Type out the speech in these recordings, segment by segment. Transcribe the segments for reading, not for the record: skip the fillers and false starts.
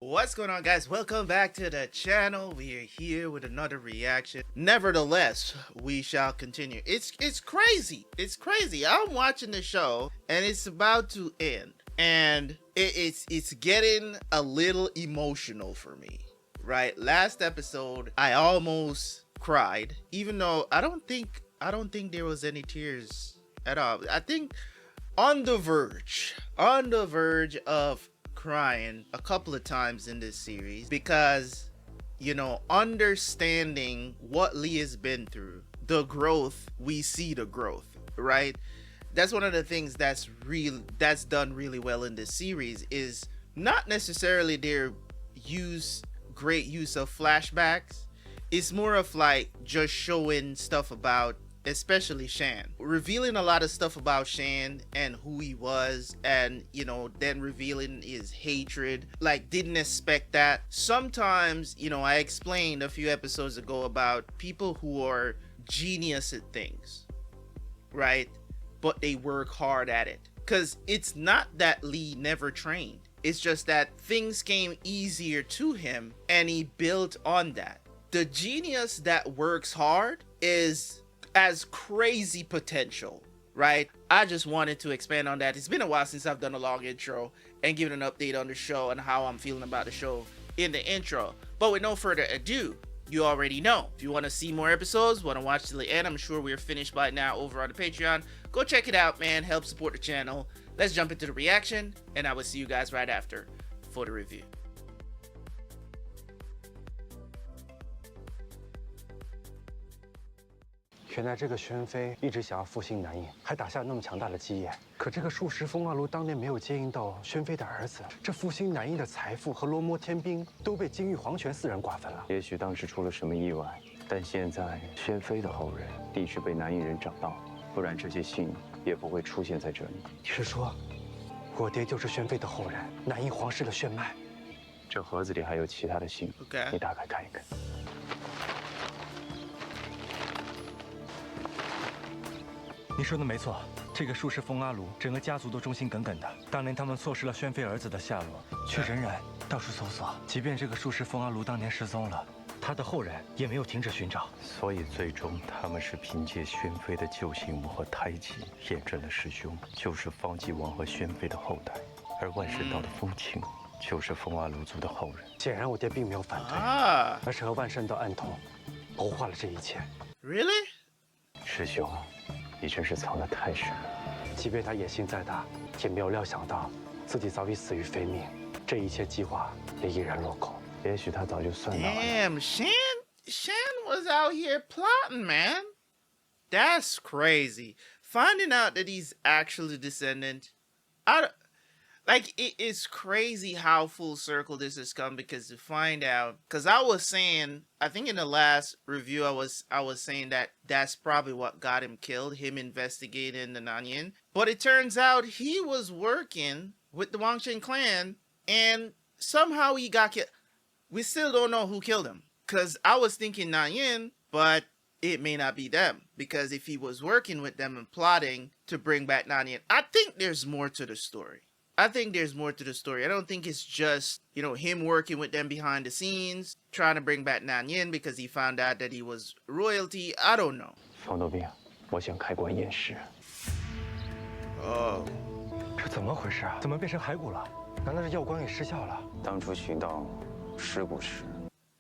What's going on, guys? Welcome back to the channel. We are here with another reaction. Nevertheless, we shall continue. It's crazy. It's crazy. I'm watching the show and it's about to end, and it's getting a little emotional for me. Right? Last episode, I almost cried, even though I don't think there was any tears at all. I think on the verge of crying a couple of times in this series, because understanding what Li has been through, the growth, we see the growth, right? That's one of the things that's done really well in this series, is not necessarily their great use of flashbacks. It's more of like just showing stuff about especially Shan, revealing a lot of stuff about Shan and who he was, and then revealing his hatred. Like, didn't expect that. Sometimes, I explained a few episodes ago about people who are genius at things, right? But they work hard at it. Because it's not that Li never trained. It's just that things came easier to him and he built on that. The genius that works hard has crazy potential, right? I just wanted to expand on that. It's been a while since I've done a long intro and given an update on the show and how I'm feeling about the show in the intro. But with no further ado, you already know. If you want to see more episodes, want to watch till the end, I'm sure we're finished by now over on the Patreon. Go check it out, man. Help support the channel. Let's jump into the reaction, and I will see you guys right after for the review. 原来这个宣妃一直想要复兴南印，还打下那么强大的基业。可这个术士风阿卢当年没有接应到宣妃的儿子，这复兴南印的财富和罗摩天兵都被金玉皇权四人瓜分了。也许当时出了什么意外，但现在宣妃的后人地址被南印人找到，不然这些信也不会出现在这里。你是说，我爹就是宣妃的后人，南印皇室的血脉？这盒子里还有其他的信，你打开看一看。 你说的没错，这个术士风阿卢整个家族都忠心耿耿的。当年他们错失了宣妃儿子的下落，却仍然到处搜索。即便这个术士风阿卢当年失踪了，他的后人也没有停止寻找。所以最终他们是凭借宣妃的救心母和胎记验证了师兄就是方济王和宣妃的后代，而万圣道的风清就是风阿卢族的后人。显然我爹并没有反对，而是和万圣道暗通，谋划了这一切。Really？ 师兄。 你真是藏得太深了。即便他野心再大，也没有料想到自己早已死于非命，这一切计划也毅然落空。也许他早就算到了。Damn, Shan was out here plotting, man. That's crazy. Finding out that he's actually a descendant, it's crazy how full circle this has come, because to find out, because I was saying, I think in the last review, I was saying that that's probably what got him killed, him investigating the Nanyan. But it turns out he was working with the Wangchen clan and somehow he got killed. We still don't know who killed him, because I was thinking Nanyan, but it may not be them, because if he was working with them and plotting to bring back Nanyan, I think there's more to the story. I don't think it's just, him working with them behind the scenes, trying to bring back Nanyan because he found out that he was royalty. I don't know. 方豆兵，我想开棺验尸。哦，这怎么回事啊？怎么变成骸骨了？难道这药棺给失效了？当初寻到尸骨时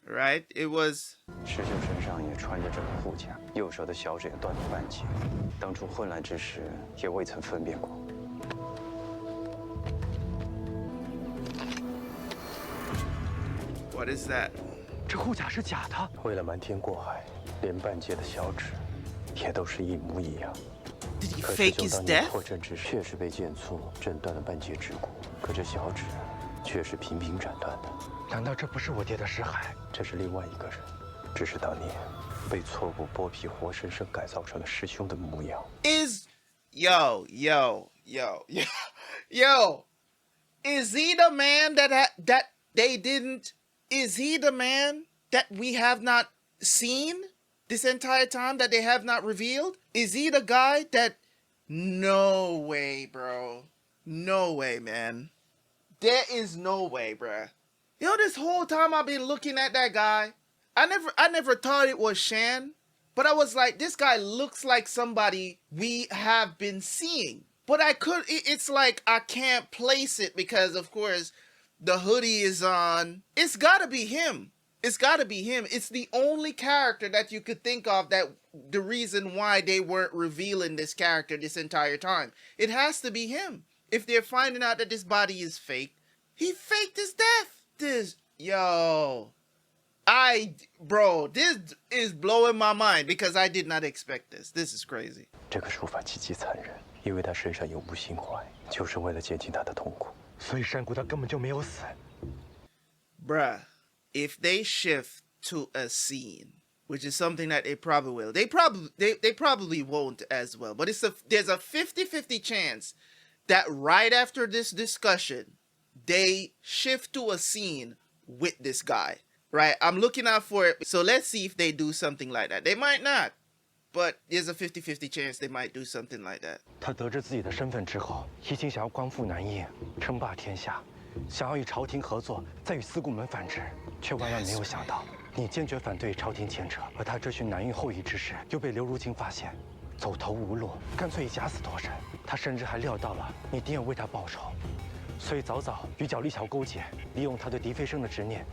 ，Right? It was. 师兄身上也穿着这个护甲，右手的小指也断了半截。当初混乱之时，也未曾分辨过。 What is that? 这护甲是假的。为了瞒天过海，连半截的小指也都是一模一样。 Did he 可 fake 师 his 兄当年 death? 破阵之时确实被剑簇震断了半截指骨，可这小指却是平平斩断的。难道这不是我爹的尸骸？这是另外一个人，只是当年被错骨剥皮，活生生改造成了师兄的模样。Yo, is he the man that they didn't? Is he the man that we have not seen this entire time, that they have not revealed? Is he the guy that... No way, bro. No way, man. There is no way, bruh. You know, this whole time I've been looking at that guy. I never thought it was Shan, but I was like, this guy looks like somebody we have been seeing. But it's like I can't place it because, of course, the hoodie is on. It's gotta be him. It's gotta be him. It's the only character that you could think of that the reason why they weren't revealing this character this entire time. It has to be him. If they're finding out that this body is fake, he faked his death. Bro, this is blowing my mind because I did not expect this. This is crazy. 这个术法极其残忍，因为他身上有无心怀，就是为了减轻他的痛苦。所以山谷他根本就没有死。Bruh, if they shift to a scene, which is something that they probably will, they probably won't as well, but there's a 50-50 chance that right after this discussion, they shift to a scene with this guy, right? I'm looking out for it. So let's see if they do something like that. They might not, but there's a 50-50 chance they might do something like that. 他得知自己的身份之后，一心想要光复南印，称霸天下，想要与朝廷合作，再与四顾门反制，却万万没有想到，你坚决反对朝廷牵扯，而他追寻南印后裔之时，又被刘如卿发现，走投无路，干脆以假死脱身。他甚至还料到了你定要为他报仇。 所以早早与角力桥勾结，利用他对狄飞升的执念，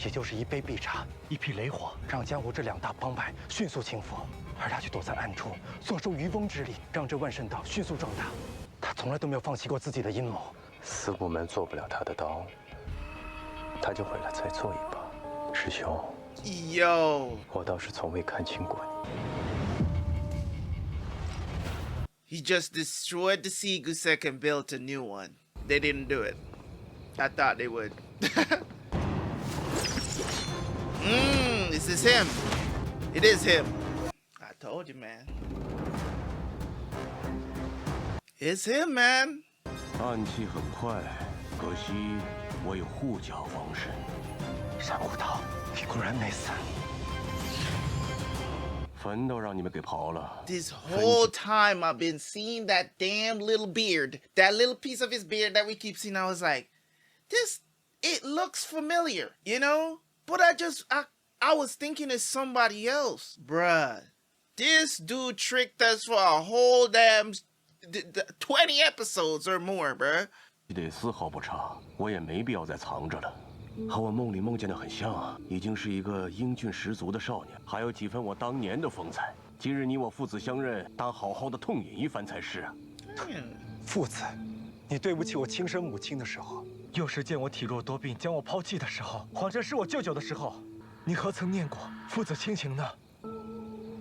也就是一杯必茶，一匹雷火，让江湖这两大帮派迅速倾覆，而他却躲在暗处，坐收渔翁之利，让这万圣道迅速壮大。他从来都没有放弃过自己的阴谋。四顾门做不了他的刀，他就回来再做一把。师兄， Yo， 我倒是从未看清过He 你。just destroyed the Sigusek and built a new one. They didn't do it. I thought they would. This is him. It is him. I told you, man. It's him, man. 暗器很快，可惜我有护甲防身。山谷道，你果然没死。坟都让你们给刨了。 This whole time I've been seeing that damn little beard, that little piece of his beard that we keep seeing. I was like, it looks familiar, you know? But I was thinking it's somebody else. Bruh, this dude tricked us for a whole damn 20 episodes or more, bruh. 得丝毫不差，我也没必要再藏着了。 和我梦里梦见的很像啊，已经是一个英俊十足的少年，还有几分我当年的风采。今日你我父子相认，当好好的痛饮一番才是啊。父子，你对不起我亲生母亲的时候，又是见我体弱多病，将我抛弃的时候，谎称是我舅舅的时候，你何曾念过父子亲情呢？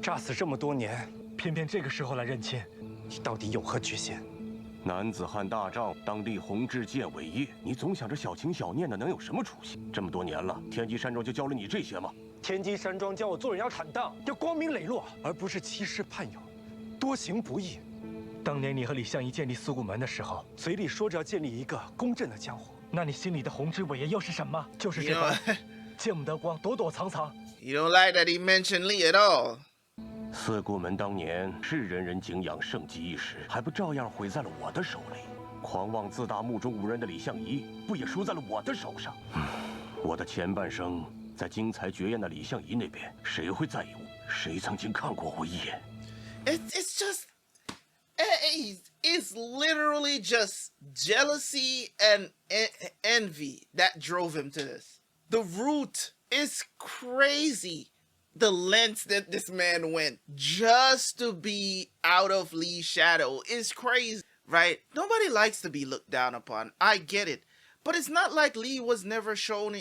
诈死这么多年，偏偏这个时候来认亲，你到底有何居心？ 男子汉大丈，当立宏志建伟业。你总想着小情小念的，能有什么出息？这么多年了，天机山庄就教了你这些吗？天机山庄教我做人要坦荡，要光明磊落，而不是欺师叛友，多行不义。当年你和李相夷建立四顾门的时候，嘴里说着要建立一个公正的江湖，那你心里的宏志伟业又是什么？就是这般见不得光，躲躲藏藏。You don't like that he mentioned Li at all. 四顾门当年是人人敬仰，盛极一时，还不照样毁在了我的手里？狂妄自大、目中无人的李相夷，不也输在了我的手上？我的前半生在精彩绝艳的李相夷那边，谁会在意我？谁曾经看过我一眼？ It's just, it's literally just jealousy and envy that drove him to this. The root is crazy. The lengths that this man went just to be out of Li's shadow is crazy, right? Nobody likes to be looked down upon. I get it. But it's not like Li never showed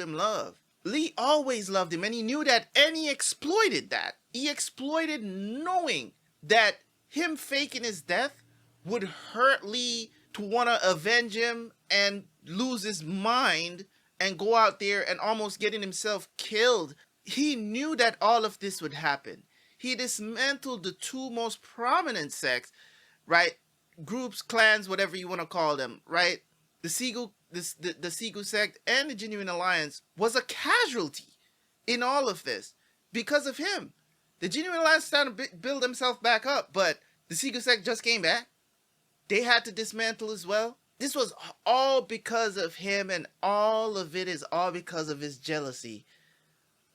him love. Li always loved him, and he knew that, and he exploited that. He exploited knowing that him faking his death would hurt Li to want to avenge him and lose his mind and go out there and almost getting himself killed. He knew that all of this would happen. He dismantled the two most prominent sects, right? Groups, clans, whatever you want to call them, right? The Segu sect and the Genuine Alliance was a casualty in all of this because of him. The Genuine Alliance started to build himself back up, but the Segu sect just came back. They had to dismantle as well. this was all because of him, and all of it is all because of his jealousy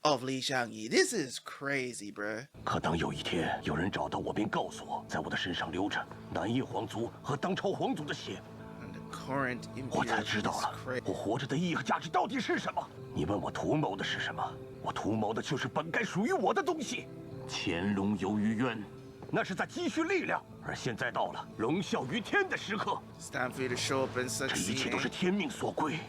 of Li Xiang Yi. This is crazy, bruh. 可当有一天有人找到我，并告诉我，在我的身上流着南叶皇族和当朝皇族的血， And the current 我才 imperial 知道 is 了 crazy. 我活着的意义和价值到底是什么。你问我图谋的是什么？我图谋的就是本该属于我的东西。潜龙游于渊，那是在积蓄力量，而现在到了龙啸于天的时刻。 It's time for you to show up and 这一切 succeed. 都是天命所归，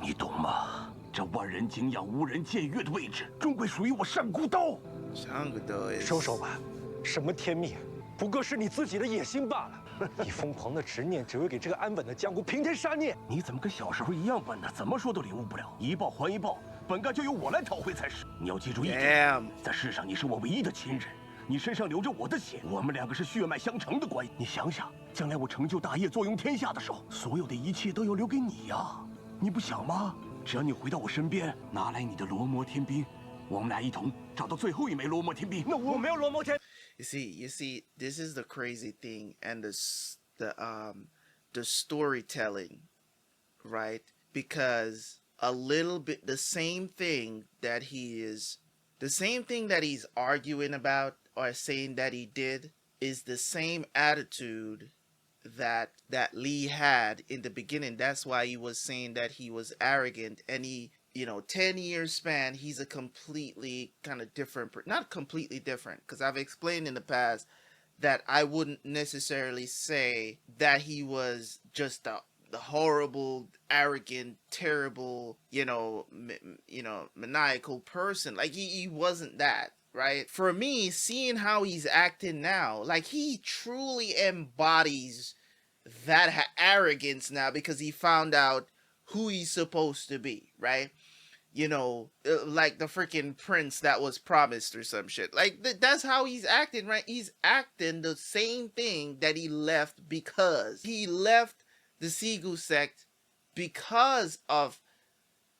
你懂吗？这万人敬仰、无人僭越的位置，终归属于我上古刀。 Shan Gu Dao is 收手吧，什么天命，不过是你自己的野心罢了。你疯狂的执念只会给这个安稳的江湖平添杀孽。你怎么跟小时候一样笨呢？怎么说都领悟不了。一报还一报，本该就由我来讨回才是。你要记住一点， damn. 在世上你是我唯一的亲人，你身上流着我的血，我们两个是血脉相承的关系。你想想，将来我成就大业、坐拥天下的时候，所有的一切都要留给你呀，你不想吗？只要你回到我身边，拿来你的罗摩天兵，我们俩一同找到最后一枚罗摩天兵。那我没有罗摩天。 You see, this is the crazy thing, and the storytelling, right? Because a little bit the same thing that he's arguing about or saying that he did is the same attitude that Li had in the beginning. That's why he was saying that he was arrogant, and he, 10 years span, he's a completely kind of different, not completely different, because I've explained in the past that I wouldn't necessarily say that he was just the horrible, arrogant, terrible, maniacal person. Like he wasn't that, right? For me, seeing how he's acting now, like he truly embodies that arrogance now, because he found out who he's supposed to be, right? Like the freaking prince that was promised or some shit. Like that's how he's acting, right? He's acting the same thing that he left, because he left the Sigu sect because of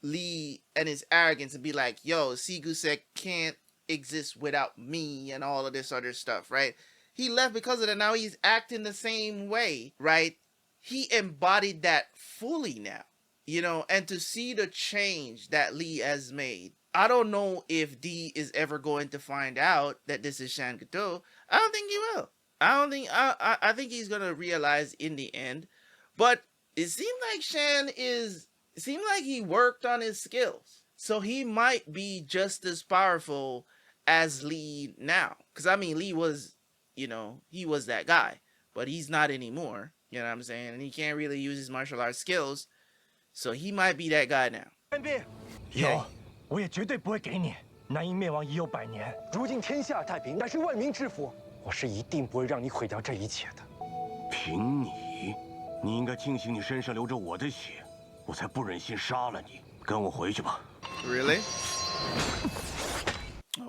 Li and his arrogance, and be like, yo, Sigu sect can't exist without me and all of this other stuff, right? He left because of that. Now he's acting the same way, right? He embodied that fully now. And to see the change that Li has made, I don't know if D is ever going to find out that this is Shan Gu Dao. I don't think he will. I think he's gonna realize in the end. But it seemed like it seemed like he worked on his skills. So he might be just as powerful as Li now. Because Li was, he was that guy. But he's not anymore. You know what I'm saying? And he can't really use his martial arts skills. So he might be that guy now. 有，我也绝对不会给你。南瀛灭亡已有100年，如今天下太平，乃是万民之福。我是一定不会让你毁掉这一切的。凭你应该庆幸你身上流着我的血，我才不忍心杀了你。跟我回去吧。Really?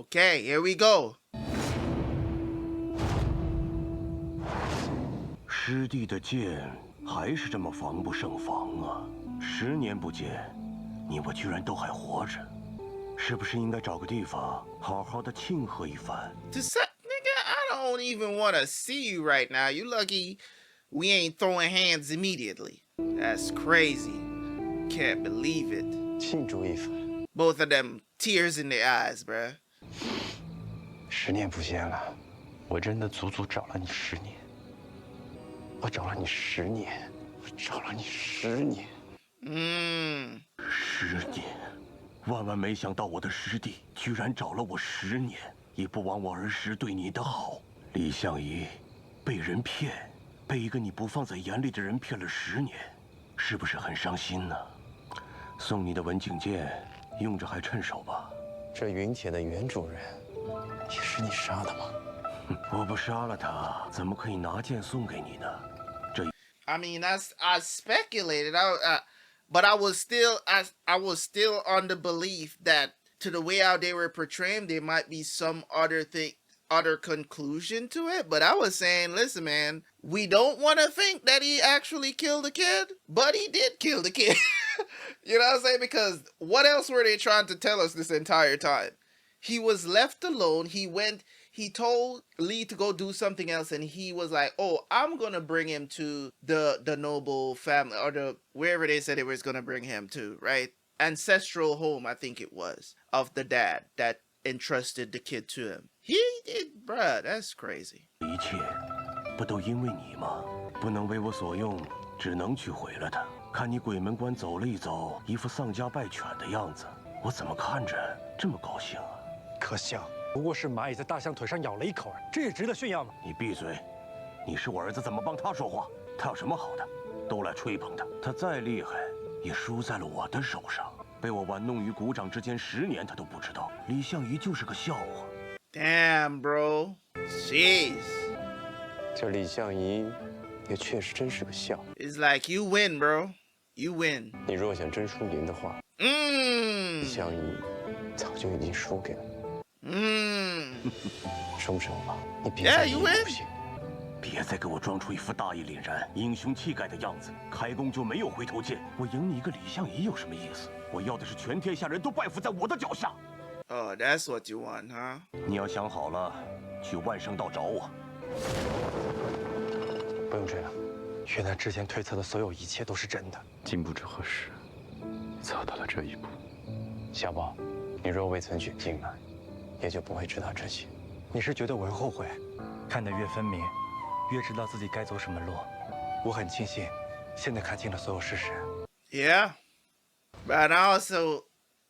Okay, here we go. 师弟的剑还是这么防不胜防啊！10年不见，你我居然都还活着，是不是应该找个地方好好的庆贺一番？ To say, nigga, I don't even want to see you right now. You lucky we ain't throwing hands immediately. That's crazy. Can't believe it. 庆祝一番。 Both of them tears in their eyes, bruh. 10年不见了，我真的足足找了你10年。我找了你10年，我找了你10年。Mm. 10年，万万没想到我的师弟居然找了我10年，也不枉我儿时对你的好。李相夷，被人骗，被一个你不放在眼里的人骗了10年，是不是很伤心呢？送你的文景剑，用着还趁手吧？这云铁的原主人，也是你杀的吗？我不杀了他，怎么可以拿剑送给你呢？这 I speculated, but I was still on the belief that to the way how they were portraying, there might be some other conclusion to it. But I was saying, listen, man, we don't want to think that he actually killed the kid, but he did kill the kid. You know what I'm saying? Because what else were they trying to tell us this entire time? He was left alone. He told Li to go do something else, and he was like, oh, I'm gonna bring him to the noble family, or the wherever they said it was gonna bring him to, right? Ancestral home, I think it was, of the dad that entrusted the kid to him. He did, bruh, that's crazy. 一切不都因为你吗？不能为我所用，只能去毁了他。看你鬼门关走了一走，一副丧家败犬的样子，我怎么看着这么高兴啊？可笑，不过是蚂蚁在大象腿上咬了一口，这也值得炫耀吗？你闭嘴！你是我儿子，怎么帮他说话？他有什么好的？都来吹捧他，他再厉害，也输在了我的手上。被我玩弄于股掌之间10年，他都不知道李相夷就是个笑话。Damn, bro. Jeez. 这李相夷也确实真是个笑。It's like you win, bro. You win. 你若想真输赢的话，李相夷早就已经输给了你。说不成吧？你别再赢不行。别再给我装出一副大义凛然、英雄气概的样子，开弓就没有回头箭。我赢你一个李相夷有什么意思？我要的是全天下人都拜服在我的脚下。Oh, that's what you want, huh? 你要想好了，去万圣道找我。不用这样，原来之前推测的所有一切都是真的。竟不知何时走到了这一步。小宝，你若未曾卷进来，也就不会知道这些。你是觉得我会后悔？看得越分明，越知道自己该走什么路。我很庆幸，现在看清了所有事实。Yeah, but also,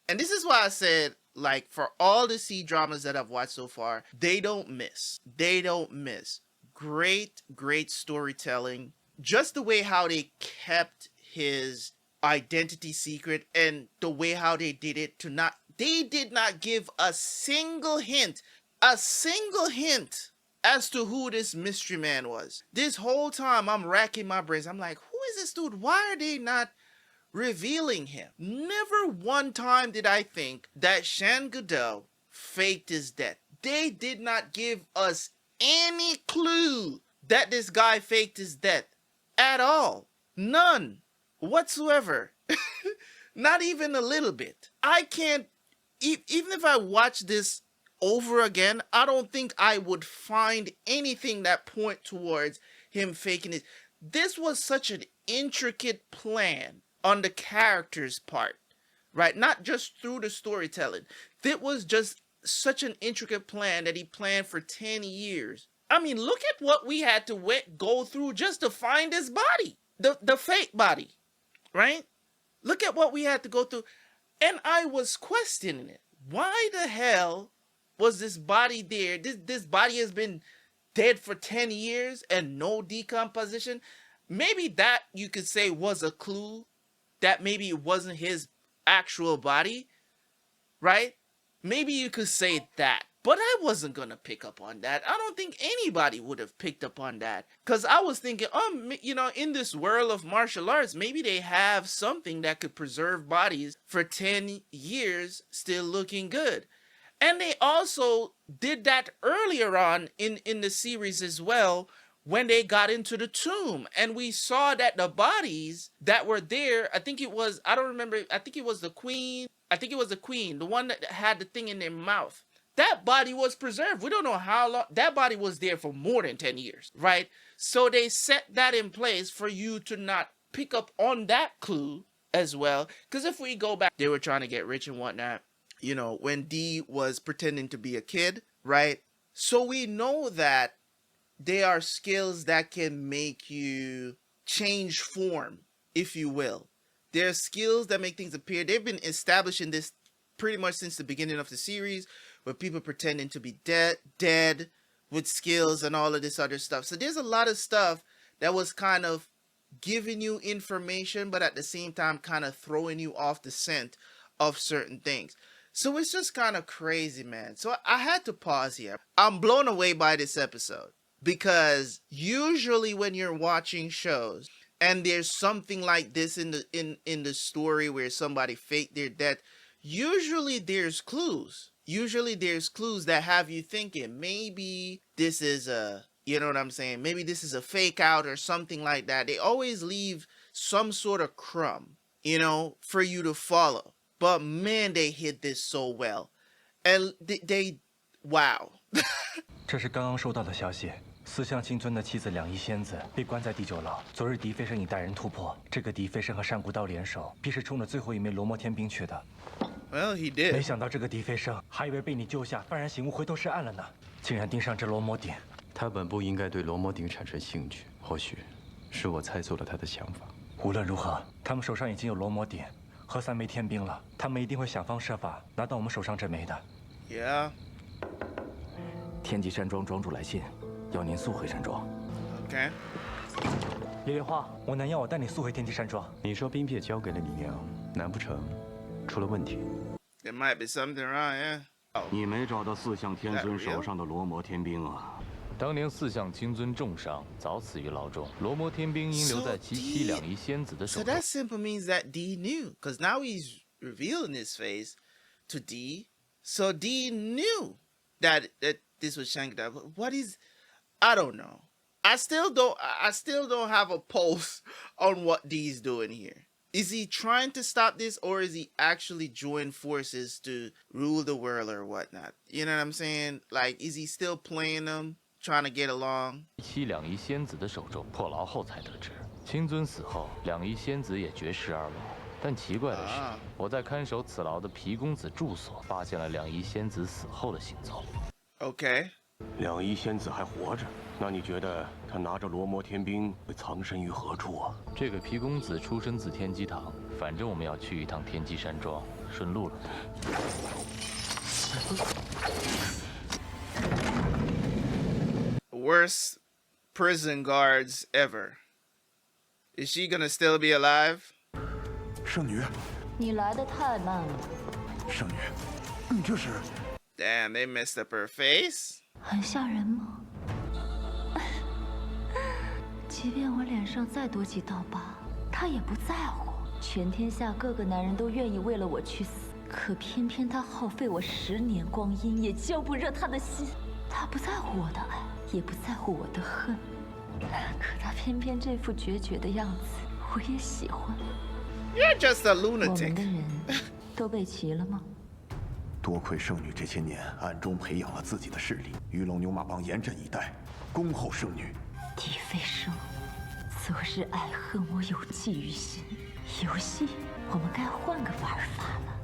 and this is why I said, like, for all the C dramas that I've watched so far, they don't miss. They don't miss. Great, great storytelling. Just the way how they kept his identity secret, and the way how they did it they did not give a single hint as to who this mystery man was. This whole time I'm racking my brains. I'm like, who is this dude? Why are they not revealing him? Never one time did I think that Shan Gu Dao faked his death. They did not give us any clue that this guy faked his death at all. None whatsoever. Not even a little bit. I can't, even if I watch this over again, I don't think I would find anything that point towards him faking it. This was such an intricate plan on the character's part, right? Not just through the storytelling. It was just such an intricate plan that he planned for 10 years. I mean, look at what we had to go through just to find his body, the fake body, right? Look at what we had to go through. And I was questioning it. Why the hell was this body there? This body has been dead for 10 years and no decomposition. Maybe that, you could say, was a clue that maybe it wasn't his actual body, right? Maybe you could say that. But I wasn't going to pick up on that. I don't think anybody would have picked up on that. Because I was thinking, you know, in this world of martial arts, maybe they have something that could preserve bodies for 10 years still looking good. And they also did that earlier on in the series as well, when they got into the tomb. And we saw that the bodies that were there, I think it was, I don't remember, I think it was the queen. I think it was the queen, the one that had the thing in their mouth. That body was preserved. We don't know how long. That body was there for more than 10 years, right? So they set that in place for you to not pick up on that clue as well. Because if we go back, they were trying to get rich and whatnot. You know, when D was pretending to be a kid, right? So we know that they are skills that can make you change form, if you will. They're skills that make things appear. They've been establishing this pretty much since the beginning of the series, with people pretending to be dead with skills and all of this other stuff. So there's a lot of stuff that was kind of giving you information, but at the same time kind of throwing you off the scent of certain things. So it's just kind of crazy, man. So I had to pause here. I'm blown away by this episode, because usually when you're watching shows and there's something like this in the story where somebody faked their death, usually there's clues. Usually there's clues that have you thinking, maybe this is a, you know what I'm saying? Maybe this is a fake out or something like that. They always leave some sort of crumb, you know, for you to follow. But man, they hid this so well. And wow. 这是刚刚收到的消息。四象星尊的妻子两仪仙子被关在第9牢。昨日狄飞升已带人突破，这个狄飞升和单古道联手，必是冲着最后一枚罗摩天兵去的。Well, he did. 没想到这个狄飞升还以为被你救下，幡然醒悟，回头是岸了呢，竟然盯上这罗摩鼎。他本不应该对罗摩鼎产生兴趣，或许是我猜错了他的想法。无论如何，他们手上已经有罗摩鼎和3枚天兵了，他们一定会想方设法拿到我们手上这枚的。Yeah. 天际山庄庄主来信，要您速回山庄。Okay. 李莲花，我娘要我带你速回天际山庄。你说兵片交给了你娘，难不成出了问题？ There might be something wrong, yeah. 你没找到四象天尊手上的罗摩天兵啊？当年四象金尊重伤，早死于牢中。罗摩天兵应留在其妻两仪仙子的手 So 中。 that simply means that D knew, because now he's revealing his face to D. So D knew that this was Shan Gu Dao. But what is? I don't know. I still don't have a pulse on what D's doing here. Is he trying to stop this, or is he actually joining forces to rule the world or whatnot? You know what I'm saying? Like, is he still playing them, trying to get along? 妻两仪仙子的手中，破牢后才得知，清尊死后，两仪仙子也绝世而亡。但奇怪的是，我在看守此牢的皮公子住所发现了两仪仙子死后的行踪。Okay. 两仪仙子还活着，那你觉得他拿着罗摩天兵会藏身于何处啊？这个皮公子出身自天机堂，反正我们要去一趟天机山庄，顺路了。Worst prison guards ever. Is she gonna still be alive? 圣女，你来的太慢了。圣女，你这是？ Damn, they messed up her face. 很吓人吗？即便我脸上再多几道疤，他也不在乎。全天下各个男人都愿意为了我去死，可偏偏他耗费我10年光阴，也浇不热他的心。他不在乎我的爱，也不在乎我的恨，可他偏偏这副决绝的样子，我也喜欢。You're just a 我们 lunatic. 的人都备齐了吗？ 多亏圣女这些年暗中培养了自己的势力，鱼龙牛马帮严阵以待，恭候圣女。狄飞升，昨日爱恨我有记于心，游戏我们该换个玩法了。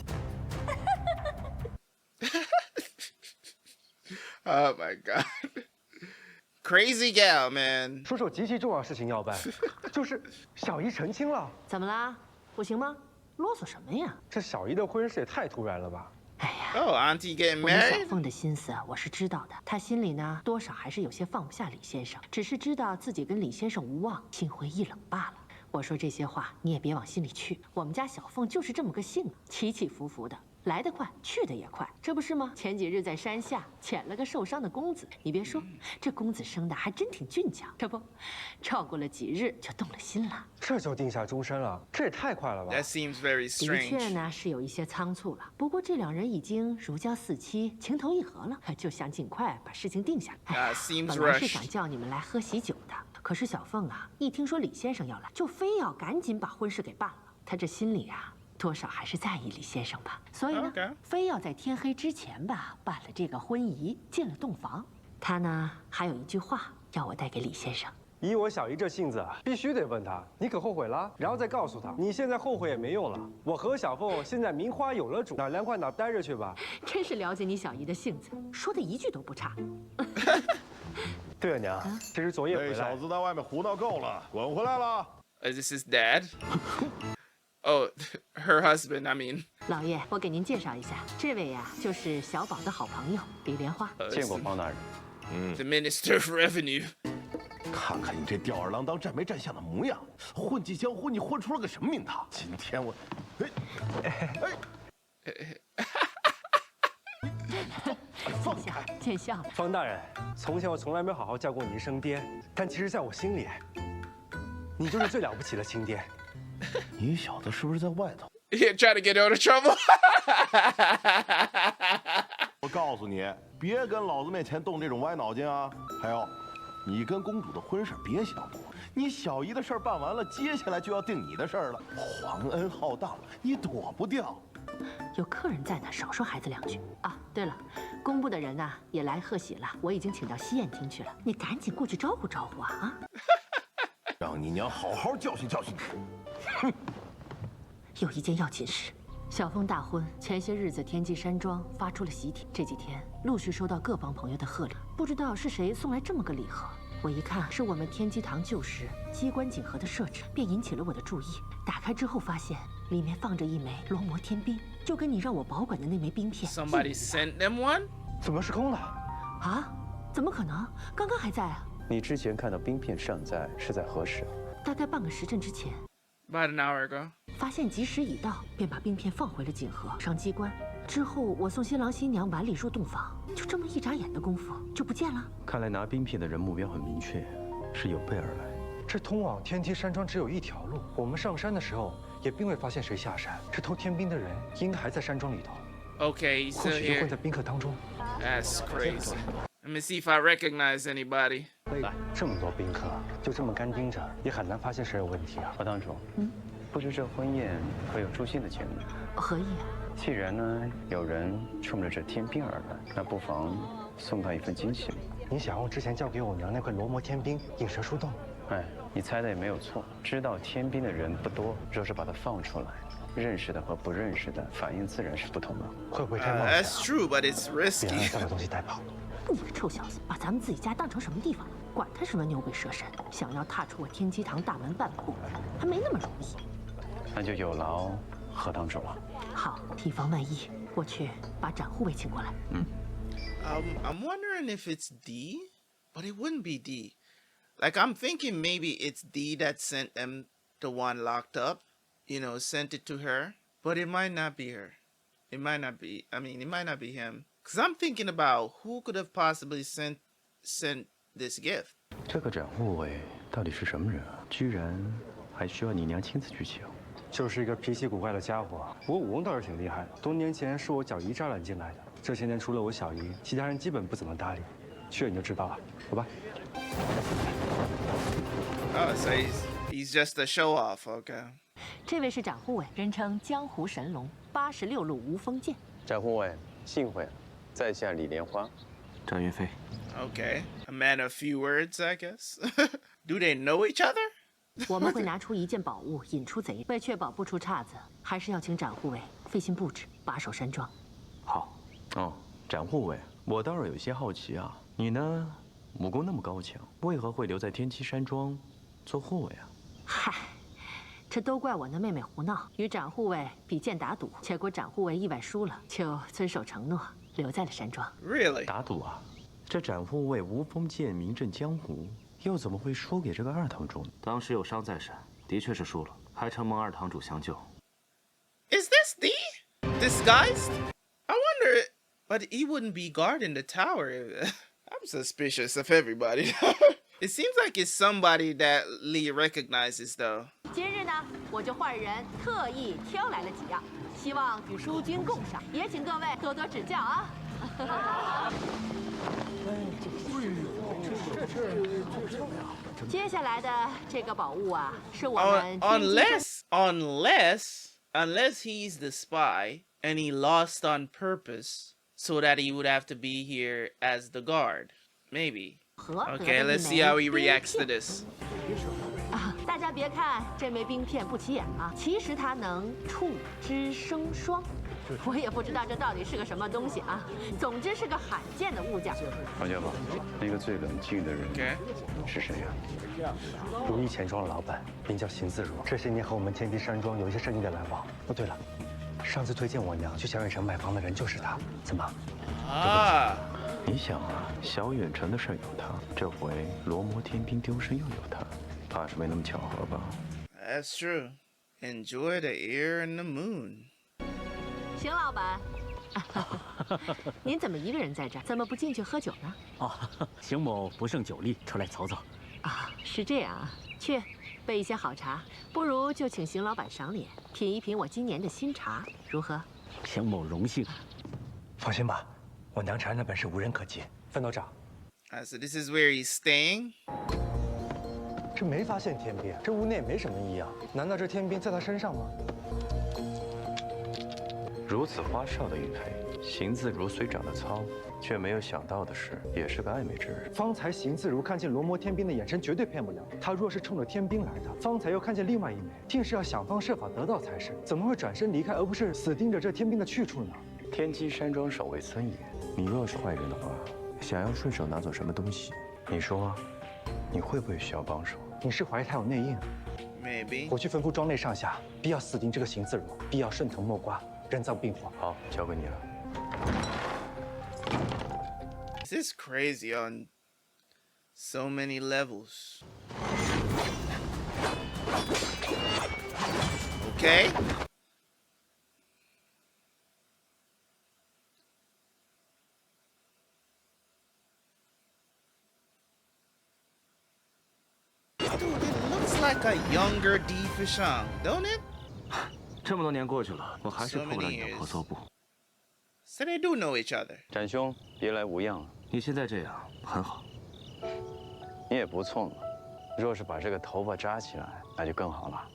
Oh my god. Crazy gal, man. 说极其重要的事情要办，就是小姨成亲了。怎么啦？不行吗？啰嗦什么呀？这小姨的婚事也太突然了吧？ 哎呀， Oh, auntie getting 我们小 married? 凤的心思我是知道的，她心里呢多少还是有些放不下李先生，只是知道自己跟李先生无望，心灰意冷罢了。我说这些话你也别往心里去，我们家小凤就是这么个性，起起伏伏的。 来得快，去得也快，这不是吗？前几日在山下捡了个受伤的公子，你别说，这公子生的还真挺俊俏，这不，照过了几日就动了心了。这就定下终身了，这也太快了吧 That seems very 的确 strange. 呢是有一些仓促了，不过这两人已经如胶似漆，情投意合了，就想尽快把事情定下来。哎呀 seems 本来是 rushed. 想叫你们来喝喜酒的，可是小凤啊，一听说李先生要来，就非要赶紧把婚事给办了。她这心里啊。 多少还是在意李先生吧，所以呢， Okay. 非要在天黑之前吧办了这个婚仪，进了洞房。他呢还有一句话要我带给李先生。以我小姨这性子，必须得问她，你可后悔了？然后再告诉她，你现在后悔也没用了。我和小凤现在名花有了主，哪凉快哪待着去吧。真是了解你小姨的性子，说的一句都不差。对了，娘，其实昨夜回来，这小子在外面胡闹够了，滚回来了。Is this his dad? Oh, her husband, I mean. 老爷，我给您介绍一下，这位呀就是小宝的好朋友李莲花。见过方大人。The Minister of Revenue. 看看你这吊儿郎当、站没站相的模样，混迹江湖，你混出了个什么名堂？今天我，见笑，见笑了。方大人，从前我从来没好好叫过你一声爹，但其实在我心里，你就是最了不起的亲爹。你小子是不是在外头？ You're trying to get out of trouble. 我告诉你，别跟老子面前动这种歪脑筋啊！还有，你跟公主的婚事别想多，你小姨的事儿办完了，接下来就要定你的事儿了。皇恩浩荡，你躲不掉。有客人在呢，少说孩子2句啊。对了，工部的人呐也来贺喜了，我已经请到西宴厅去了，你赶紧过去招呼招呼啊！让你娘好好教训教训你。哼，有一件要紧事。 小凤大婚前些日子，天际山庄发出了喜帖。这几天陆续收到各帮朋友的贺礼，不知道是谁送来这么个礼盒。我一看是我们天机堂旧时机关锦盒的设置，便引起了我的注意。打开之后发现里面放着一枚罗摩天冰，就跟你让我保管的那枚冰片。Somebody sent them one？ 怎么是空的？啊？怎么可能？刚刚还在啊！你之前看到冰片尚在是在何时？大概半个时辰之前。 About an hour ago. 发现吉时已到，便把冰片放回了锦盒上机关。之后我送新郎新娘晚礼入洞房，就这么一眨眼的功夫就不见了。看来拿冰片的人目标很明确，是有备而来。这通往天梯山庄只有一条路，我们上山的时候也并未发现谁下山。这偷天冰的人应该还在山庄里头。Okay, so 或许就混在宾客当中。That's crazy. Let me see if I recognize anybody. 来，这么多宾客，就这么干盯着，也很难发现谁有问题啊。何堂主，不知这婚宴可有助兴的前例？何意啊？既然呢有人冲着这天兵而来，那不妨送他一份惊喜。你想用之前交给我娘那块罗摩天冰引蛇出洞？哎，你猜的也没有错。知道天兵的人不多，若是把它放出来，认识的和不认识的反应自然是不同的。会不会太冒险？ That's true, but it's 别 risky. 让他把东西带跑。你个臭小子，把咱们自己家当成什么地方了？管他什么牛鬼蛇神，想要踏出我天机堂大门半步，还没那么容易。那就有劳何堂主了。好，提防万一，我去把展护卫请过来。I'm wondering if it's D, but it wouldn't be D. Like I'm thinking maybe it's D that sent them the one locked up, you know, sent it to her, but it might not be her. It might not be. I mean, it might not be him. Cause I'm thinking about who could have possibly sent this gift. 这个展护卫到底是什么人啊？居然还需要你娘亲自去请？就是一个脾气古怪的家伙。不过武功倒是挺厉害的，多年前是我小姨招揽进来的。这些年除了我小姨，其他人基本不怎么搭理。去了你就知道了，走吧。Oh, so he's just a show off, okay. 这位是展护卫，人称江湖神龙，86路无锋剑。展护卫，幸会，在下李莲花。张云飞。Okay, a man of few words, I guess. Do they know each other? 我们会拿出一件宝物引出贼，为确保不出岔子，还是要请展护卫费心布置，把守山庄。好。哦，展护卫，我倒是有些好奇啊，你呢，武功那么高强，为何会留在天梯山庄做护卫啊？嗨，这都怪我那妹妹胡闹，与展护卫比剑打赌，结果展护卫意外输了，就遵守承诺，留在了山庄。Really？ 打赌啊？这展护卫无锋剑名震江湖，又怎么会输给这个二堂主呢？当时有伤在身，的确是输了，还承蒙二堂主相救。Is this D? Disguised? I wonder, but he wouldn't be guarding the tower. I'm suspicious of everybody. It seems like it's somebody that Li recognizes, though. 今日呢，我就换人特意挑来了几样，希望与诸君共赏，也请各位多多指教啊。接下来的这个宝物啊，是我们unless he's the spy and he lost on purpose so that he would have to be here as the guard. Maybe. Okay, let's see how he reacts to this. 大家别看这枚冰片不起眼啊，其实它能触之生霜。我也不知道这到底是个什么东西啊，总之是个罕见的物件。老家伙，那个最冷静的人是谁呀？如意钱庄的老板，名叫邢自如，这些年和我们天地山庄有一些生意的来往。哦，对了，上次推荐我娘去小远城买房的人就是他，怎么？啊！你想啊，小远城的事有他，这回罗摩天兵丢失又有他，怕是没那么巧合吧 ？That's true. Enjoy the air and the moon. 邢老板，您怎么一个人在这儿？怎么不进去喝酒呢？哦，邢某不胜酒力，出来走走。啊，是这样啊，去备一些好茶，不如就请邢老板赏脸，品一品我今年的新茶，如何？邢某荣幸。放心吧，我娘茶人的本事无人可及。范道长。So this is where he's staying. 这没发现天兵，这屋内也没什么异样，难道这天兵在他身上吗？如此花哨的玉佩，邢自如虽长得糙，却没有想到的是，也是个爱美之人。方才邢自如看见罗摩天兵的眼神绝对骗不了。他若是冲着天兵来的，方才又看见另外一枚，定是要想方设法得到才是。怎么会转身离开，而不是死盯着这天兵的去处呢？天机山庄守卫孙爷，你若是坏人的话，想要顺手拿走什么东西，你说，你会不会需要帮手？你是怀疑他有内应 ？Maybe。我去吩咐庄内上下，必要死盯这个邢自如，必要顺藤摸瓜，人赃并获。好，交给你了。 This is crazy on so many levels. Okay. Dude, it looks like a younger Di Fishang, don't it? 这么多年过去了，我还是破不了你的婆娑布。 So they do know each other. 展兄，别来无恙了。你现在这样很好，你也不错嘛。若是把这个头发扎起来，那就更好了。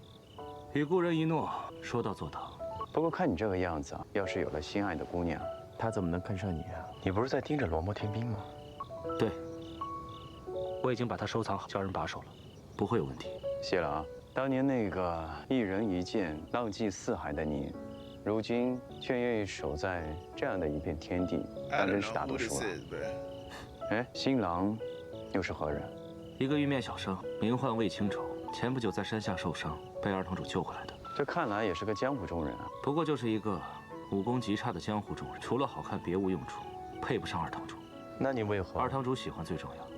与故人一诺，说到做到。不过看你这个样子，要是有了心爱的姑娘，她怎么能看上你啊？你不是在盯着罗摩天兵吗？对，我已经把它收藏好，叫人把守了，不会有问题。谢了啊。当年那个一人一剑、浪迹四海的你。 如今却愿意守在这样的一片天地，当真是大读书了。哎，新郎又是何人？一个玉面小生，名唤魏清愁，前不久在山下受伤，被二堂主救回来的。这看来也是个江湖中人啊。不过就是一个武功极差的江湖中人，除了好看别无用处，配不上二堂主。那你为何？二堂主喜欢最重要。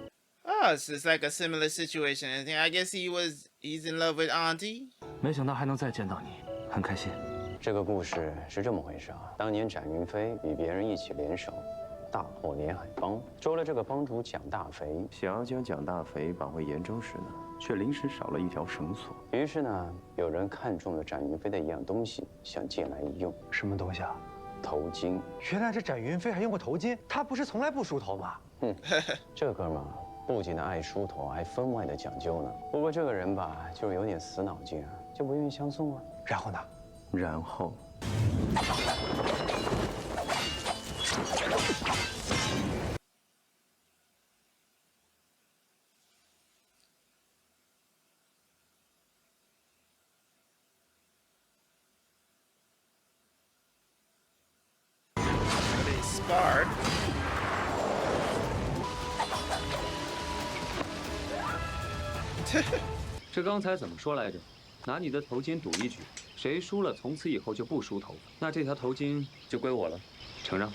Oh, so it's like a similar situation. I guess he's in love with Auntie. 没想到还能再见到你，很开心。 这个故事是这么回事啊，当年展云飞与别人一起联手，大破连海帮，捉了这个帮主蒋大肥，想要将蒋大肥绑回延州时呢，却临时少了一条绳索。于是呢，有人看中了展云飞的一样东西，想借来一用。什么东西啊？头巾。原来这展云飞还用过头巾，他不是从来不梳头吗？这哥们儿不仅爱梳头，还分外的讲究呢。不过这个人吧，就是有点死脑筋啊，就不愿意相送啊。然后呢？ 然后，scarred. 这刚才怎么说来着？拿你的头巾赌一局，谁输了，从此以后就不梳头发。那这条头巾就归我了。承让。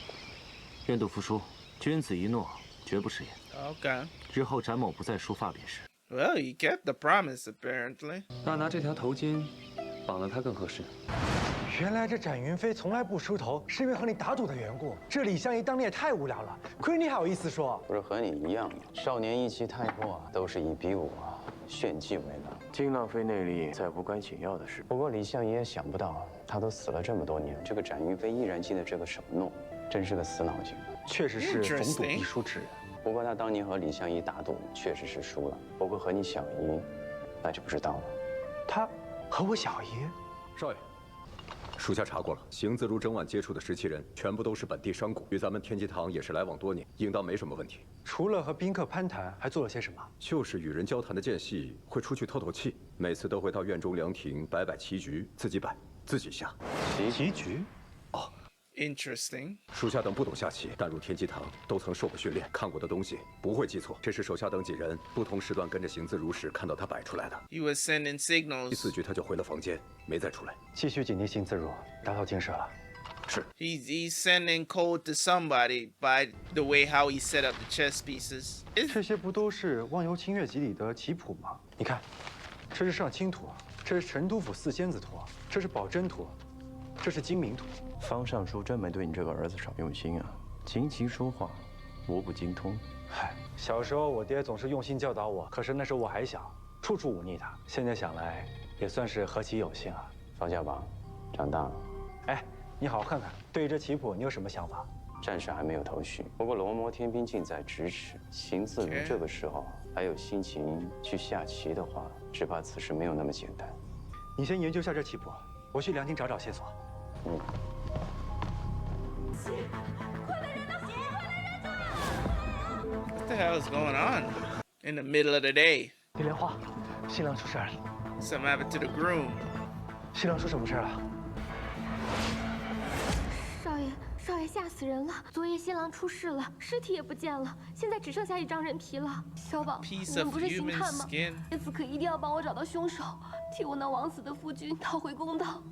愿赌服输，君子一诺，绝不食言。Okay. 日后展某不再梳发便是。Well, he kept the promise apparently. 那拿这条头巾绑了他更合适。 原来这展云飞从来不梳头，是因为和你打赌的缘故。这李相夷当年也太无聊了，亏你还有意思说。不是和你一样吗？少年意气太过，都是以比武炫技为乐，尽浪费内力在无关紧要的事。不过李相夷也想不到，他都死了这么多年，这个展云飞依然记得这个首诺，真是个死脑筋。确实是逢赌必输之人。不过他当年和李相夷打赌，确实是输了。不过和你小姨，那就不知道了。他和我小姨？少爷。 属下查过了，邢自如整晚接触的17人，全部都是本地商贾，与咱们天机堂也是来往多年，应当没什么问题。除了和宾客攀谈，还做了些什么？就是与人交谈的间隙，会出去透透气。每次都会到院中凉亭摆摆棋局，自己摆，自己下。棋局？哦。 Interesting. 属下等不懂下棋，但入天机堂都曾受过训练，看过的东西不会记错。这是手下等几人不同时段跟着邢自如时看到他摆出来的。He was sending signals. 第4局他就回了房间，没再出来。继续警惕邢自如，打草惊蛇了。是。He's sending code to somebody by the way how he set up the chess pieces. 这些不都是《忘忧清月集》里的棋谱吗？你看，这是上清图，这是陈督府四仙子图，这是宝真图。 这是精明图。方尚书真没对你这个儿子少用心啊！琴棋书画，无不精通。嗨，小时候我爹总是用心教导我，可是那时候我还小，处处忤逆他。现在想来，也算是何其有幸啊！放下吧，长大了。哎，你好好看看，对于这棋谱你有什么想法？暂时还没有头绪。不过龙魔天兵近在咫尺，邢自如这个时候还有心情去下棋的话，只怕此事没有那么简单。你先研究下这棋谱，我去凉亭找找线索。What the hell is going on in the middle of the day? 李莲花，新郎出事了。Something happened to the groom. 新郎出什么事了？少爷吓死人了！昨夜新郎出事了，尸体也不见了，现在只剩下一张人皮了。小宝，你们不是星探吗？这次可一定要帮我找到凶手，替我那枉死的夫君讨回公道。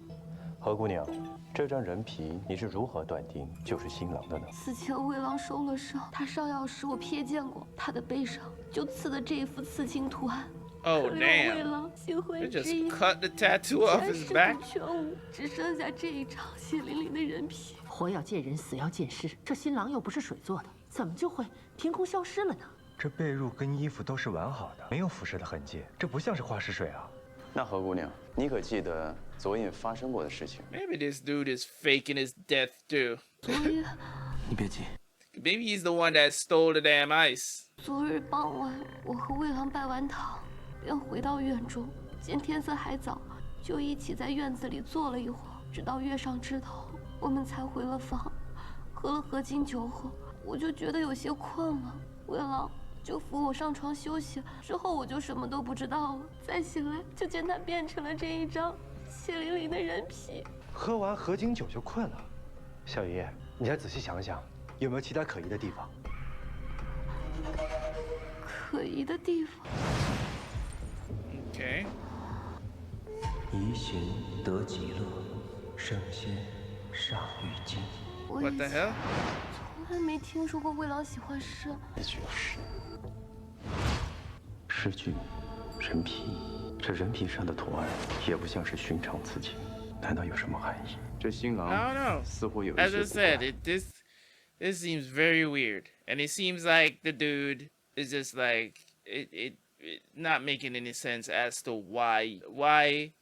何姑娘，这张人皮你是如何断定就是新郎的呢？死前魏郎收了伤，他上药时我瞥见过，他的背上就刺的这一幅刺青图案。 Oh damn! They just cut the tattoo off his back. 全无，只剩下这一张血淋淋的人皮。活要见人，死要见尸。这新郎又不是水做的，怎么就会凭空消失了呢？这被褥跟衣服都是完好的，没有腐蚀的痕迹，这不像是化尸水啊。那何姑娘，你可记得昨夜发生过的事情 ？Maybe this dude is faking his death too. 昨夜，你别急。 Maybe he's the one that stole the damn ice. 昨日傍晚，我和魏郎拜完堂。 便回到院中，见天色还早，就一起在院子里坐了一会儿，直到月上枝头，我们才回了房。喝了合金酒后，我就觉得有些困了，魏郎就扶我上床休息。之后我就什么都不知道了。再醒来，就见他变成了这一张血淋淋的人皮。喝完合金酒就困了，小爷，你再仔细想想，有没有其他可疑的地方？可疑的地方。 Okay. 移形得极乐，圣仙煞欲尽。 What the hell? 从来没听说过魏郎喜欢诗。的确是。诗句，人皮，这人皮上的图案也不像是寻常刺青，难道有什么含义？这新郎似乎有一些。 As I said, this seems very weird, and it seems like the dude is just like it not making any sense as to why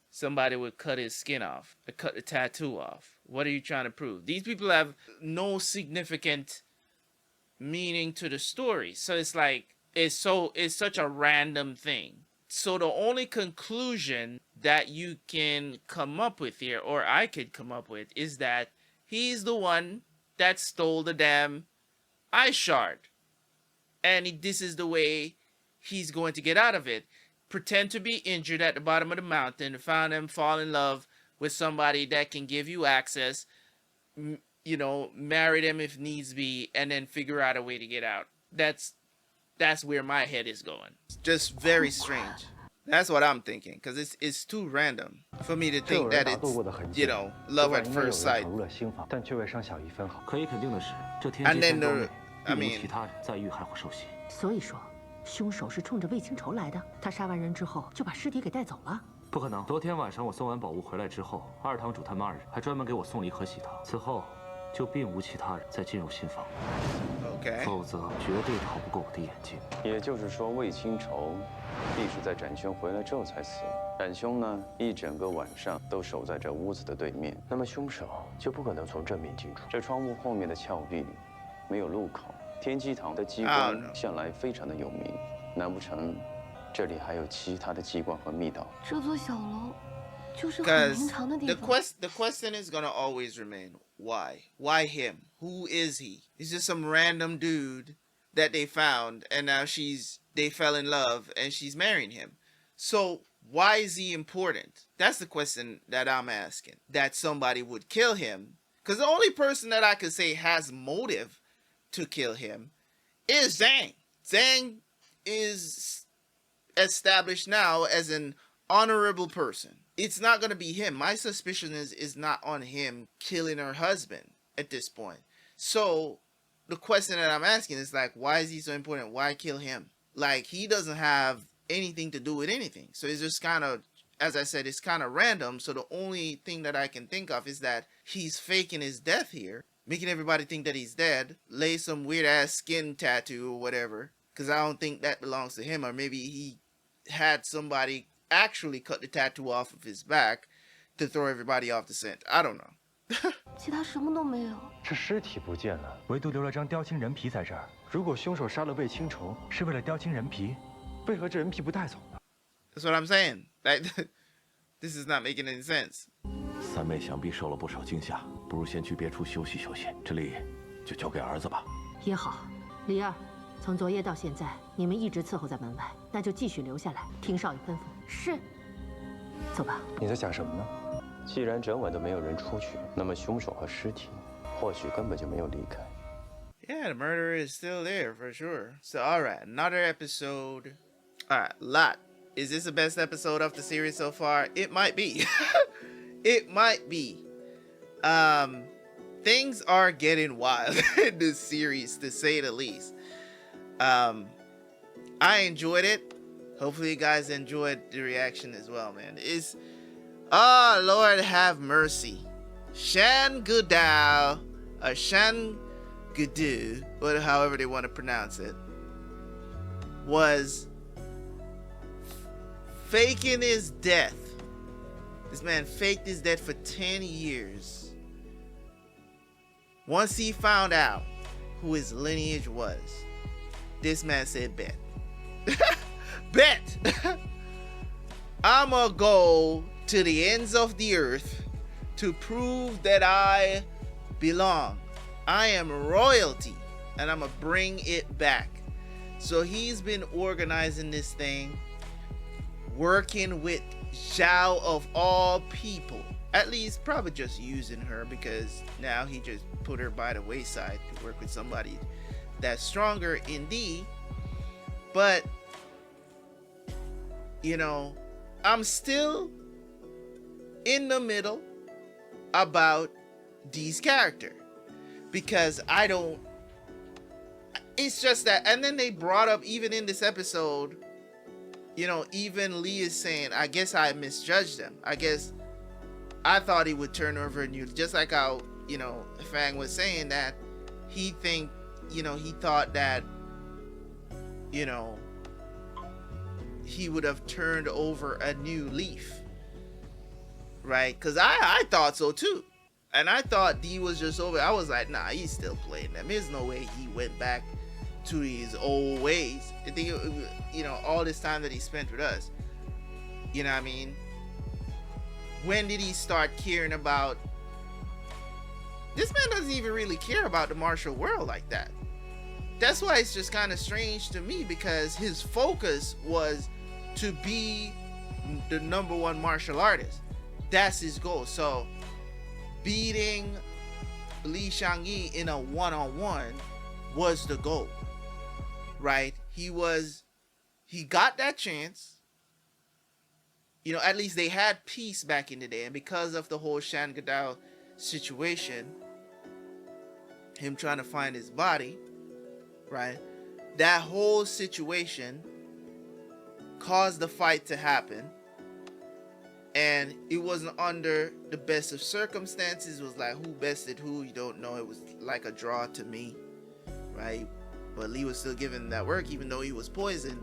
somebody would cut his skin off, or cut the tattoo off. What are you trying to prove? These people have no significant meaning to the story, so it's like it's such a random thing. So the only conclusion that you can come up with here, or I could come up with, is that he's the one that stole the damn eye shard, and this is the way he's going to get out of it. Pretend to be injured at the bottom of the mountain, find him, fall in love with somebody that can give you access, you know, marry them if needs be, and then figure out a way to get out. That's where my head is going. Just very strange. That's what I'm thinking, because it's too random for me to think that it's, you know, love at first sight. 但却未伤小姨分毫。可以肯定的是，这天界山庄内并无其他人在遇害或受袭。所以说。 凶手是冲着魏清愁来的，他杀完人之后就把尸体给带走了。不可能，昨天晚上我送完宝物回来之后，二堂主他们二人还专门给我送了一盒喜糖。此后就并无其他人再进入新房， OK， 否则绝对逃不过我的眼睛。也就是说，魏清愁必是在展兄回来之后才死。展兄呢，一整个晚上都守在这屋子的对面，那么凶手就不可能从正面进出。这窗户后面的峭壁没有入口。 天机堂的机关向来非常的有名，难不成这里还有其他的机关和密道？这座小楼就是很平常的地方。The question is gonna always remain: Why? Why him? Who is he? He's just some random dude that they found, and now they fell in love, and she's marrying him. So why is he important? That's the question that I'm asking. That somebody would kill him, because the only person that I could say has motive to kill him is Zhang. Zhang is established now as an honorable person. It's not going to be him. My suspicion is not on him killing her husband at this point. So the question that I'm asking is like, why is he so important? Why kill him? Like, he doesn't have anything to do with anything. So it's just kind of, as I said, it's kind of random. So the only thing that I can think of is that he's faking his death here, making everybody think that he's dead, lay some weird ass skin tattoo or whatever, because I don't think that belongs to him, or maybe he had somebody actually cut the tattoo off of his back to throw everybody off the scent. I don't know. 其他什么都没有。这尸体不见了，唯独留了张雕青人皮在这儿。如果凶手杀了魏清愁是为了雕青人皮，为何这人皮不带走呢？ That's what I'm saying. Like, this is not making any sense. 三妹想必受了不少惊吓，不如先去别处休息休息。这里就交给儿子吧。也好，李二，从昨夜到现在，你们一直伺候在门外，那就继续留下来，听少爷吩咐。是。走吧。你在想什么呢？既然整晚都没有人出去，那么凶手和尸体或许根本就没有离开。Yeah, the murderer is still there for sure. So, all right, another episode. All right, lot. Is this the best episode of the series so far? It might be. It might be. Things are getting wild in this series, to say the least. I enjoyed it. Hopefully you guys enjoyed the reaction as well, man. It's, oh Lord have mercy. Shan Gu Dao, or Shan Gu Dao, or however they want to pronounce it, was faking his death. This man faked his death for 10 years. Once he found out who his lineage was, this man said, bet. Bet. I'ma go to the ends of the earth to prove that I belong. I am royalty, and I'ma bring it back. So he's been organizing this thing, working with Jiao of all people. At least probably just using her, because now he just put her by the wayside to work with somebody that's stronger indeed. But you know, I'm still in the middle about Dee's character, because I don't, it's just that. And then they brought up, even in this episode, you know, even Li is saying, I guess I misjudged him. I guess I thought he would turn over a new, just like how, you know, Fang was saying that he thought that, you know, he would have turned over a new leaf, right? Because I thought so too, and I thought D was just over. I was like, nah, he's still playing them. There's no way he went back to his old ways. I think, you know, all this time that he spent with us, you know what I mean? When did he start caring about? This man doesn't even really care about the martial world like that. That's why it's just kind of strange to me, because his focus was to be the #1 martial artist. That's his goal. So beating Li Xiang Yi in a one-on-one was the goal, right? He got that chance. You know, at least they had peace back in the day, and because of the whole Shan Gu Dao situation, him trying to find his body, right? That whole situation caused the fight to happen, and it wasn't under the best of circumstances. It was like, who bested who, you don't know. It was like a draw to me, right? But Li was still giving him that work, even though he was poisoned.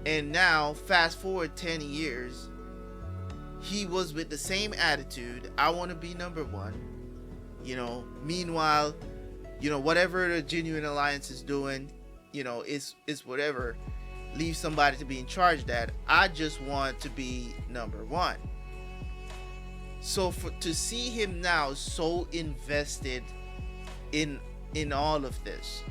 And now, fast forward 10 years, he was with the same attitude. I want to be #1. You know, meanwhile, you know, whatever the Genuine Alliance is doing, you know, it's whatever. Leave somebody to be in charge of that. I just want to be #1. So to see him now so invested in all of this,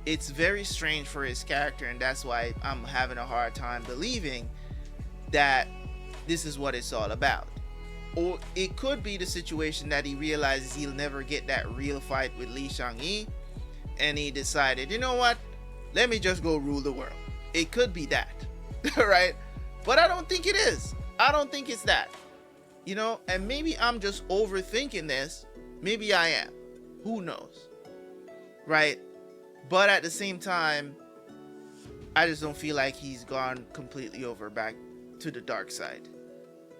it's very strange for his character, and that's why I'm having a hard time believing that this is what it's all about. Or it could be the situation that he realizes he'll never get that real fight with Li Xiang Yi, and he decided, you know what, let me just go rule the world. It could be that, right? But I don't think it is. I don't think it's that, you know. And maybe I'm just overthinking this. Maybe I am. Who knows, right? But at the same time, I just don't feel like he's gone completely over back to the dark side.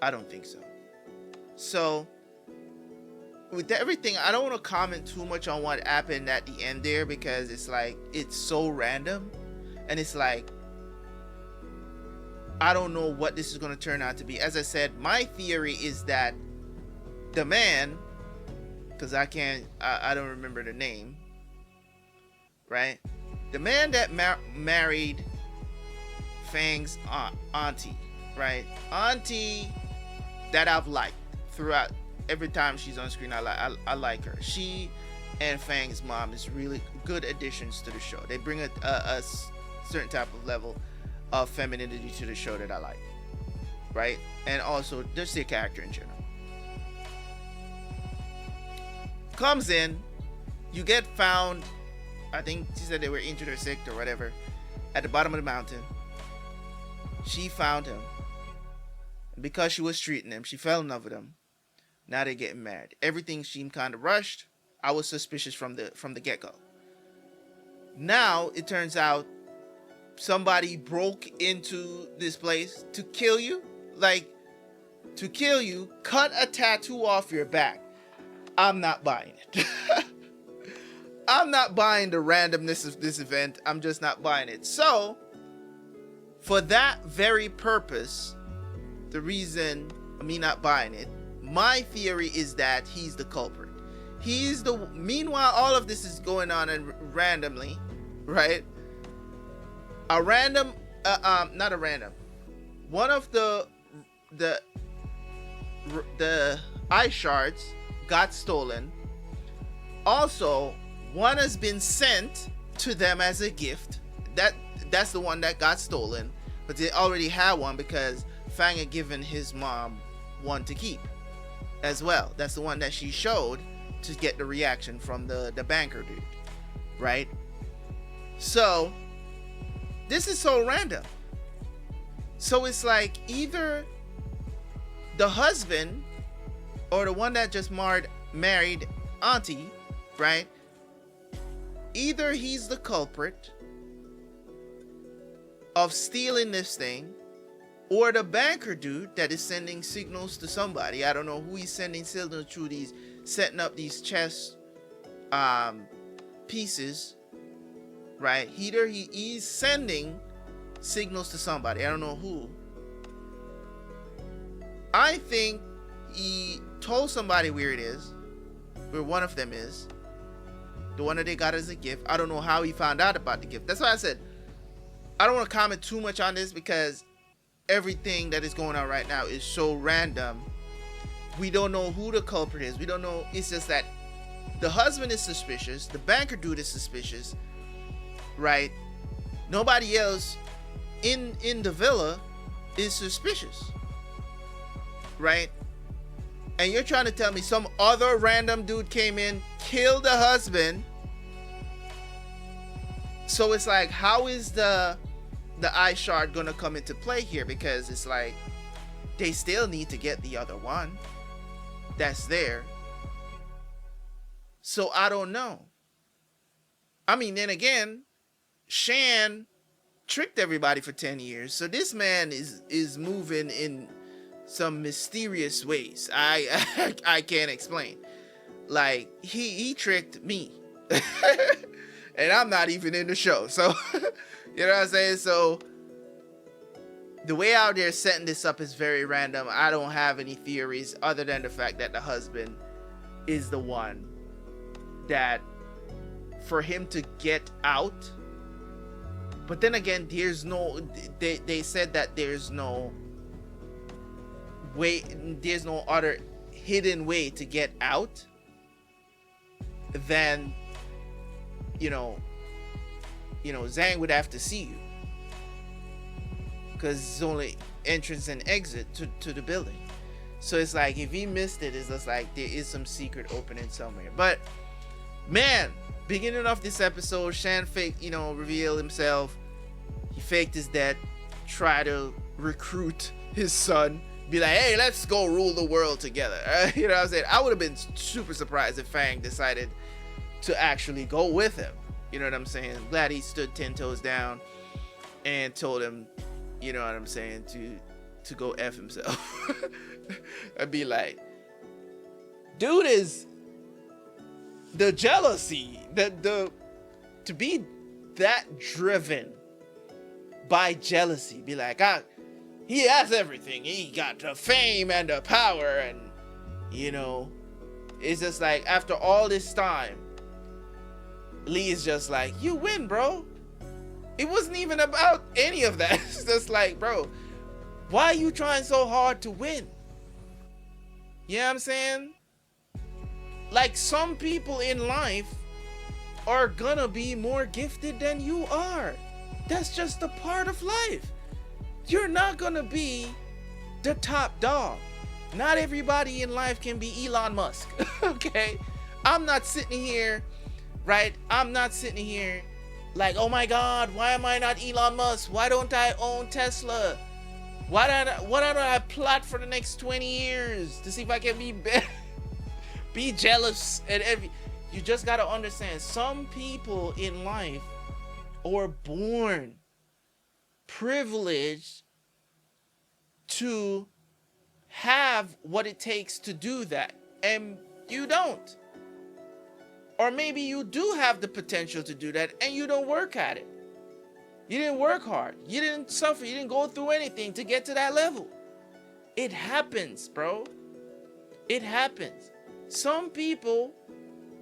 I don't think so. So with everything, I don't want to comment too much on what happened at the end there, because it's like, it's so random, and it's like, I don't know what this is going to turn out to be. As I said, my theory is that the man, because I don't remember the name, right? The man that married Fang's auntie, right? Auntie that I've liked throughout every time she's on screen. I like her. She and Fang's mom is really good additions to the show. They bring a certain type of level of femininity to the show that I like, right? And also just the character in general. Comes in, you get found, I think she said they were injured or sick or whatever, at the bottom of the mountain. She found him. And because she was treating him, she fell in love with him. Now they're getting married. Everything seemed kind of rushed. I was suspicious from the get-go. Now it turns out somebody broke into this place to kill you. Like, to kill you, cut a tattoo off your back. I'm not buying it. I'm not buying the randomness of this event. I'm just not buying it. So, for that very purpose, the reason me not buying it, my theory is that he's the culprit. Meanwhile, all of this is going on and randomly, right? One of the eye shards got stolen. Also, one has been sent to them as a gift. That's the one that got stolen, but they already had one because Fang had given his mom one to keep as well. That's the one that she showed to get the reaction from the banker dude, right? So this is so random. So it's like either the husband or the one that just married auntie, right? Either he's the culprit of stealing this thing, or the banker dude that is sending signals to somebody. I don't know who he's sending signals through setting up these chess pieces, right? Either he's sending signals to somebody. I don't know who. I think he told somebody where it is, where one of them is, the one that they got as a gift. I don't know how he found out about the gift. That's why I said I don't want to comment too much on this, because everything that is going on right now is so random. We don't know who the culprit is. We don't know. It's just that the husband is suspicious. The banker dude is suspicious, right? Nobody else in the villa is suspicious, right? And you're trying to tell me some other random dude came in, killed the husband. So it's like, how is the eye shard gonna come into play here? Because it's like they still need to get the other one that's there. So I don't know. I mean, then again, Shan tricked everybody for 10 years. So this man is moving in some mysterious ways. I can't explain. Like, he tricked me. And I'm not even in the show. So, you know what I'm saying? So, the way out there setting this up is very random. I don't have any theories other than the fact that the husband is the one that, for him to get out. But then again, there's no, they said that there's no way, there's no other hidden way to get out than, you know, Zhang would have to see you, because it's only entrance and exit to the building. So it's like, if he missed it, it's just like there is some secret opening somewhere. But man, beginning of this episode, Shan revealed himself. He faked his death, tried to recruit his son, be like, hey, let's go rule the world together. You know what I'm saying? I would have been super surprised if Fang decided to actually go with him. You know what I'm saying? I'm glad he stood 10 toes down and told him, you know what I'm saying, to go F himself. I'd be like, dude, is the jealousy, to be that driven by jealousy, be like, he has everything. He got the fame and the power, and it's just like, after all this time, Li is just like, you win, bro. It wasn't even about any of that. It's just like, bro, why are you trying so hard to win? You know what I'm saying? Like, some people in life are gonna be more gifted than you are. That's just a part of life. You're not gonna be the top dog. Not everybody in life can be Elon Musk. Okay? I'm not sitting here, right? I'm not sitting here like, oh my God, why am I not Elon Musk? Why don't I own Tesla? Why don't I plot for the next 20 years to see if I can be jealous and envy? You just gotta understand, some people in life are born privileged to have what it takes to do that, and you don't. Or maybe you do have the potential to do that and you don't work at it. You didn't work hard. You didn't suffer. You didn't go through anything to get to that level. It happens, bro. It happens. Some people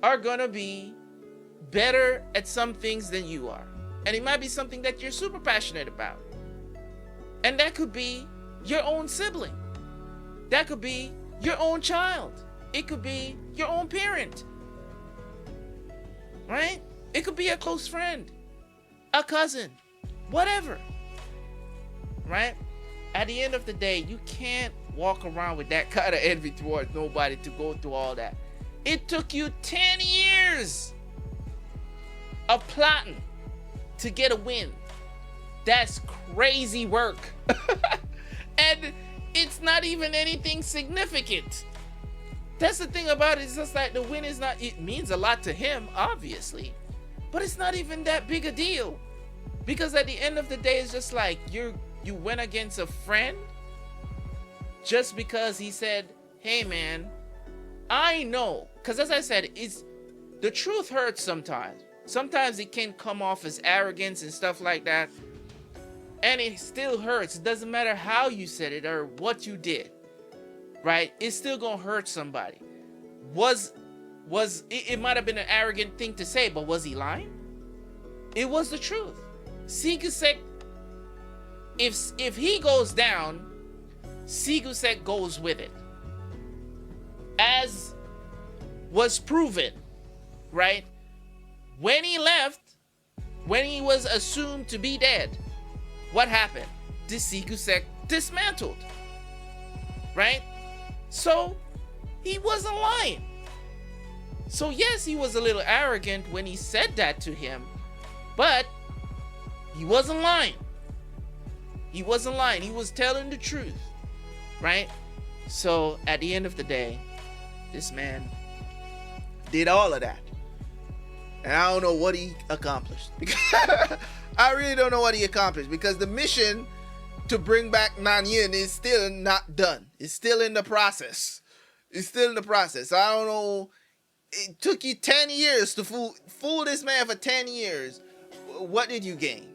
are gonna be better at some things than you are. And it might be something that you're super passionate about. And that could be your own sibling. That could be your own child. It could be your own parent. Right? It could be a close friend, a cousin, whatever. Right? At the end of the day, you can't walk around with that kind of envy towards nobody to go through all that. It took you 10 years of plotting to get a win. That's crazy work. And it's not even anything significant. That's the thing about it. It's just like the win is not, it means a lot to him, obviously, but it's not even that big a deal. Because at the end of the day, it's just like you went against a friend just because he said, hey man, I know. Because as I said, the truth hurts sometimes. Sometimes it can come off as arrogance and stuff like that. And it still hurts. It doesn't matter how you said it or what you did. Right? It's still gonna hurt somebody. It might have been an arrogant thing to say, but was he lying? It was the truth. Sigusek, if he goes down, Sigusek goes with it. As was proven, right? When he left, when he was assumed to be dead, what happened? The Sigusek dismantled. Right? So, he wasn't lying. So yes, he was a little arrogant when he said that to him, but he wasn't lying. He wasn't lying. He was telling the truth, right? So at the end of the day, this man did all of that. And I don't know what he accomplished. I really don't know what he accomplished, because the mission to bring back Nanyin is still not done. It's still in the process. It's still in the process. I don't know. It took you 10 years to fool this man for 10 years. What did you gain?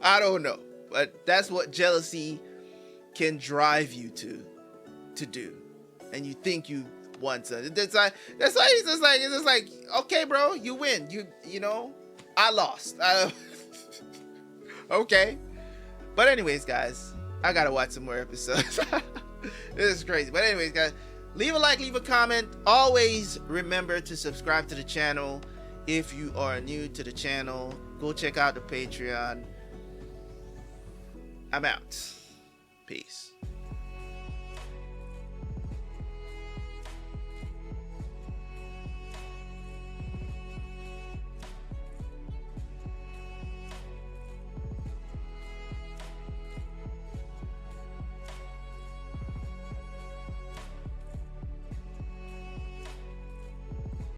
I don't know. But that's what jealousy can drive you to do. And you think you want something. That's why it's just like, okay, bro, you win. You know, I lost. Okay. But anyways, guys, I gotta watch some more episodes. This is crazy. But anyways, guys, leave a like, leave a comment. Always remember to subscribe to the channel. If you are new to the channel, go check out the Patreon. I'm out. Peace.